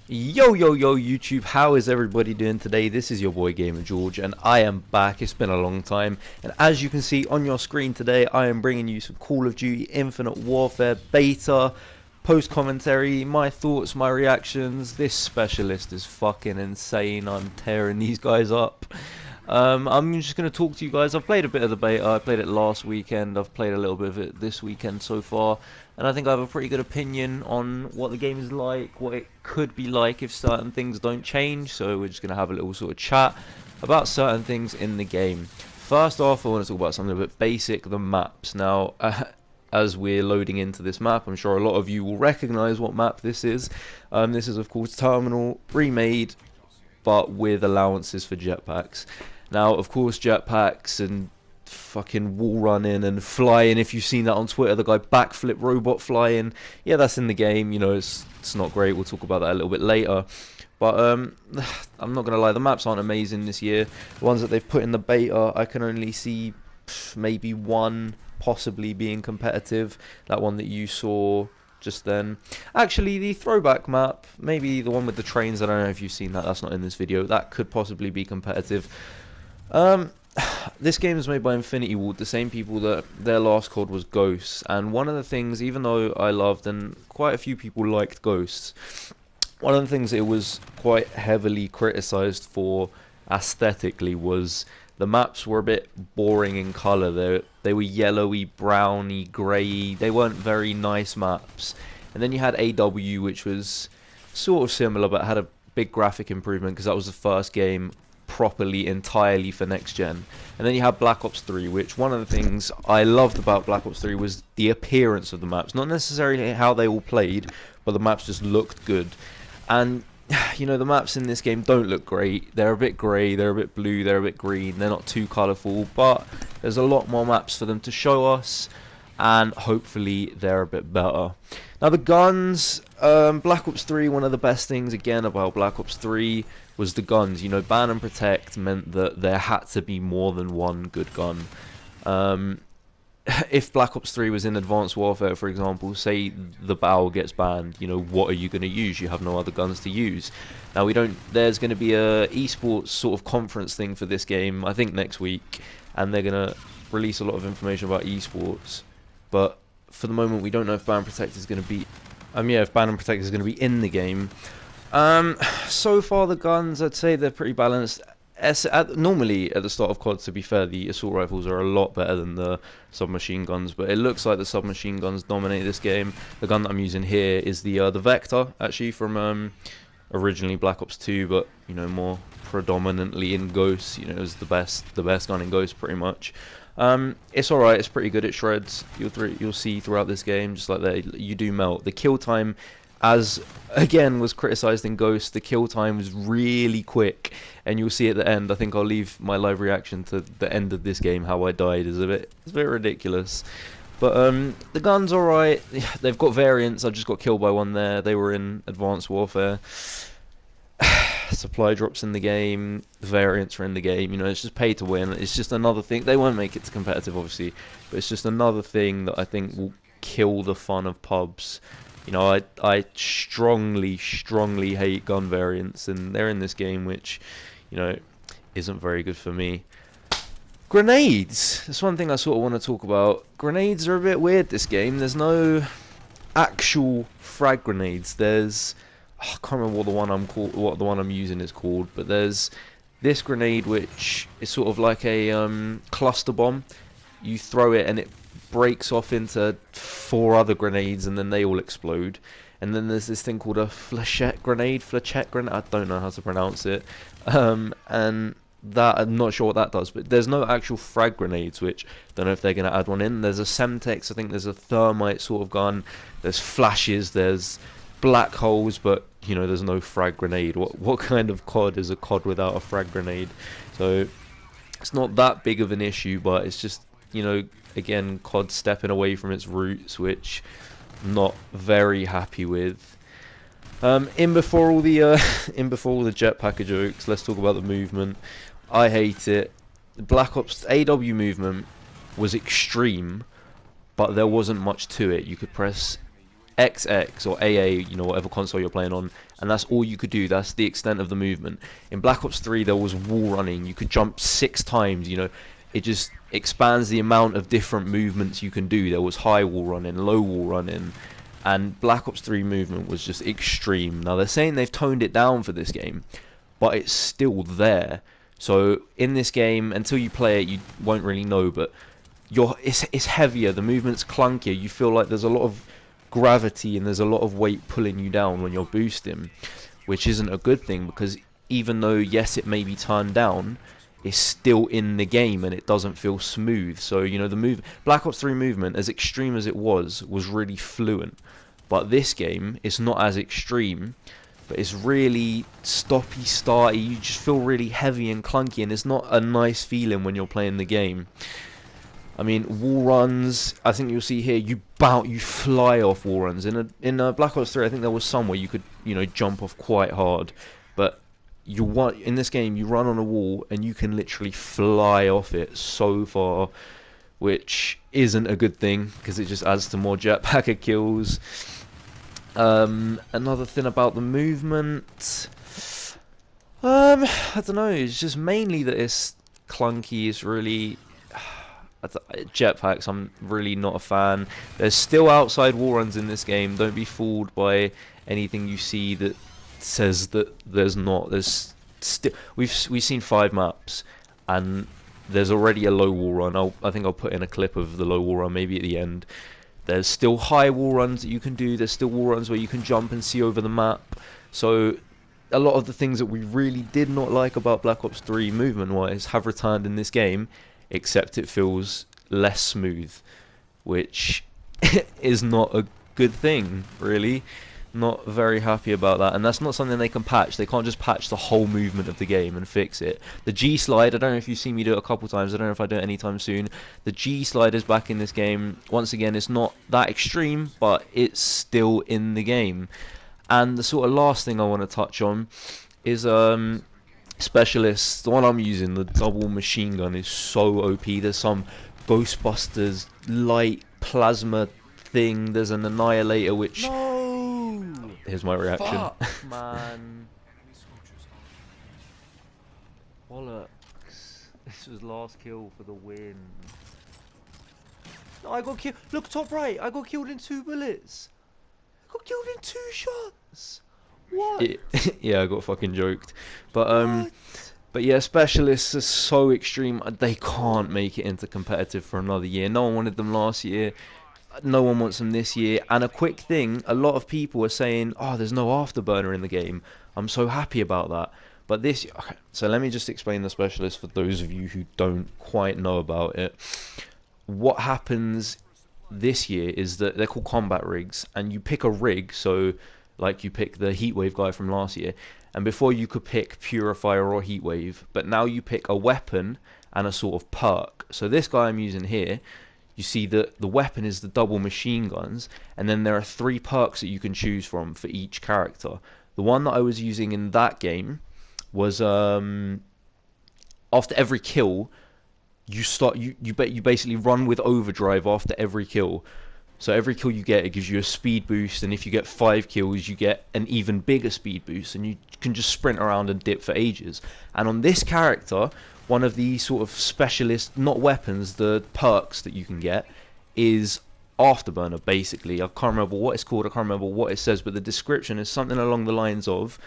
Yo YouTube, how is everybody doing today? This is your boy Gamer George and I am back. It's been a long time, and as you can see on your screen today, I am bringing you some Call of Duty Infinite Warfare beta post commentary, my thoughts, my reactions. This specialist is fucking insane. I'm tearing these guys up. I'm just going to talk to you guys. I've played a bit of the beta. I played it last weekend. I've played a little bit of it this weekend so far. And I think I have a pretty good opinion on what the game is like, what it could be like if certain things don't change. So we're just going to have a little sort of chat about certain things in the game. First off, I want to talk about something a bit basic, the maps. Now, as we're loading into this map, I'm sure a lot of you will recognize what map this is. This is, of course, Terminal, remade, but with allowances for jetpacks. Now, of course, jetpacks and fucking wall running and flying, if you've seen that on Twitter, the guy backflip robot flying, yeah, that's in the game. You know, it's not great. We'll talk about that a little bit later. But I'm not going to lie, the maps aren't amazing this year. The ones that they've put in the beta, I can only see maybe one possibly being competitive. That one that you saw just then. Actually, the throwback map, maybe the one with the trains, I don't know if you've seen that, that's not in this video, that could possibly be competitive. This game is made by Infinity Ward, the same people that their last COD was Ghosts, and one of the things, even though I loved and quite a few people liked Ghosts, one of the things it was quite heavily criticized for aesthetically was the maps were a bit boring in color. They were yellowy, browny, grey. They weren't very nice maps. And then you had AW, which was sort of similar but had a big graphic improvement because that was the first game properly entirely for next gen. And then you have Black Ops 3, which one of the things I loved about Black Ops 3 was the appearance of the maps, not necessarily how they all played, but the maps just looked good. And you know, the maps in this game don't look great. They're a bit grey, they're a bit blue, they're a bit green, they're not too colourful, but there's a lot more maps for them to show us, and hopefully they're a bit better. Now the guns, Black Ops 3, one of the best things again about Black Ops 3 was the guns. You know, ban and protect meant that there had to be more than one good gun. If Black Ops 3 was in Advanced Warfare, for example, say the BAL gets banned, you know, what are you going to use? You have no other guns to use. Now, there's going to be a esports sort of conference thing for this game, I think next week, and they're going to release a lot of information about esports. But for the moment, we don't know if Ban and Protect is going to be, if Ban and Protect is going to be in the game. So far the guns, I'd say they're pretty balanced. Normally at the start of COD, to be fair, the assault rifles are a lot better than the submachine guns, but it looks like the submachine guns dominate this game. The gun that I'm using here is the Vector, actually from originally Black Ops 2, but you know, more predominantly in Ghosts. You know, it was the best gun in Ghosts pretty much. It's alright, it's pretty good, it shreds. You'll see throughout this game, just like that, you do melt. The kill time, as again was criticized in Ghost, the kill time was really quick, and you'll see at the end. I think I'll leave my live reaction to the end of this game, how I died is it's a bit ridiculous. But the gun's alright. They've got variants. I just got killed by one there. They were in Advanced Warfare. Supply drops in the game, the variants are in the game. You know, it's just pay to win. It's just another thing. They won't make it to competitive, obviously, but it's just another thing that I think will kill the fun of pubs. You know, I strongly hate gun variants, and they're in this game, which, you know, isn't very good for me. Grenades! That's one thing I sort of want to talk about. Grenades are a bit weird this game. There's no actual frag grenades. There's, I can't remember what the one I'm using is called, but there's this grenade which is sort of like a cluster bomb. You throw it and it breaks off into 4 other grenades, and then they all explode. And then there's this thing called a flechette grenade, I don't know how to pronounce it. And that, I'm not sure what that does, but there's no actual frag grenades, which don't know if they're going to add one in. There's a Semtex, I think there's a thermite sort of gun, there's flashes, there's black holes, but you know, there's no frag grenade. What kind of COD is a COD without a frag grenade? So it's not that big of an issue, but it's just, you know, again, COD stepping away from its roots, which I'm not very happy with. In before all the jetpacker jokes, let's talk about the movement. I hate it. The Black Ops AW movement was extreme, but there wasn't much to it. You could press XX or AA, you know, whatever console you're playing on, and that's all you could do. That's the extent of the movement. In Black Ops 3 there was wall running. You could jump 6 times, you know. It just expands the amount of different movements you can do. There was high wall running, low wall running, and Black Ops 3 movement was just extreme. Now they're saying they've toned it down for this game, but it's still there. So in this game, until you play it, you won't really know, but it's heavier, the movement's clunkier, you feel like there's a lot of gravity and there's a lot of weight pulling you down when you're boosting, which isn't a good thing, because even though, yes, it may be turned down, it's still in the game and it doesn't feel smooth. So, you know, the Black Ops 3 movement, as extreme as it was really fluent. But this game, it's not as extreme, but it's really stoppy, starty. You just feel really heavy and clunky, and it's not a nice feeling when you're playing the game. I mean, wall runs, I think you'll see here, you fly off wall runs. In Black Ops 3, I think there was some where you could, you know, jump off quite hard, but in this game, you run on a wall and you can literally fly off it so far, which isn't a good thing because it just adds to more jetpacker kills. Another thing about the movement, I don't know, it's just mainly that it's clunky. It's really jetpacks, I'm really not a fan. There's still outside wall runs in this game. Don't be fooled by anything you see that says that there's not. There's still, we've seen 5 maps and there's already a low wall run. I think I'll put in a clip of the low wall run maybe at the end. There's still high wall runs that you can do. There's still wall runs where you can jump and see over the map. So a lot of the things that we really did not like about Black Ops 3 movement wise have returned in this game, except it feels less smooth, which is not a good thing, really. Not very happy about that, and that's not something they can patch. They can't just patch the whole movement of the game and fix it. The G slide, I don't know if you've seen me do it a couple times, I don't know if I do it anytime soon. The G slide is back in this game. Once again, it's not that extreme, but it's still in the game. And the sort of last thing I want to touch on is specialists. The one I'm using, the double machine gun, is so OP. There's some Ghostbusters light plasma thing. There's an annihilator, which... No! Here's my reaction. Fuck, man. Bollocks. This was last kill for the win. No, I got killed. Look, top right. I got killed in 2 bullets. I got killed in 2 shots. What? Yeah, I got fucking joked. But But yeah, specialists are so extreme. They can't make it into competitive for another year. No one wanted them last year. No one wants them this year. And a quick thing, a lot of people are saying, oh, there's no afterburner in the game. I'm so happy about that. But this... Okay, so let me just explain the specialist for those of you who don't quite know about it. What happens this year is that they're called combat rigs. And you pick a rig, so like you pick the Heatwave guy from last year. And before you could pick Purifier or Heatwave. But now you pick a weapon and a sort of perk. So this guy I'm using here... You see that the weapon is the double machine guns, and then there are 3 perks that you can choose from for each character. The one that I was using in that game was after every kill, you basically run with overdrive after every kill. So every kill you get, it gives you a speed boost, and if you get 5 kills, you get an even bigger speed boost, and you can just sprint around and dip for ages. And on this character, one of the sort of specialist, not weapons, the perks that you can get is Afterburner, basically. I can't remember what it's called, I can't remember what it says, but the description is something along the lines of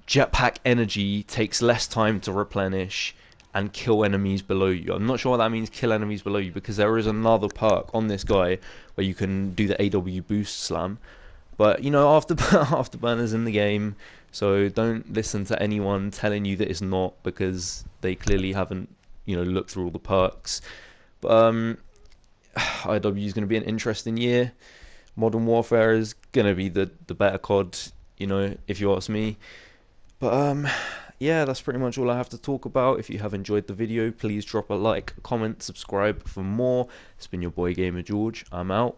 jetpack energy takes less time to replenish and kill enemies below you. I'm not sure what that means, kill enemies below you, because there is another perk on this guy where you can do the AW boost slam. But, you know, Afterburner's in the game, so don't listen to anyone telling you that it's not, because they clearly haven't, you know, looked through all the perks. But IW is going to be an interesting year. Modern Warfare is going to be the better COD, you know, if you ask me. But yeah, that's pretty much all I have to talk about. If you have enjoyed the video, please drop a like, comment, subscribe for more. It's been your boy Gamer George. I'm out.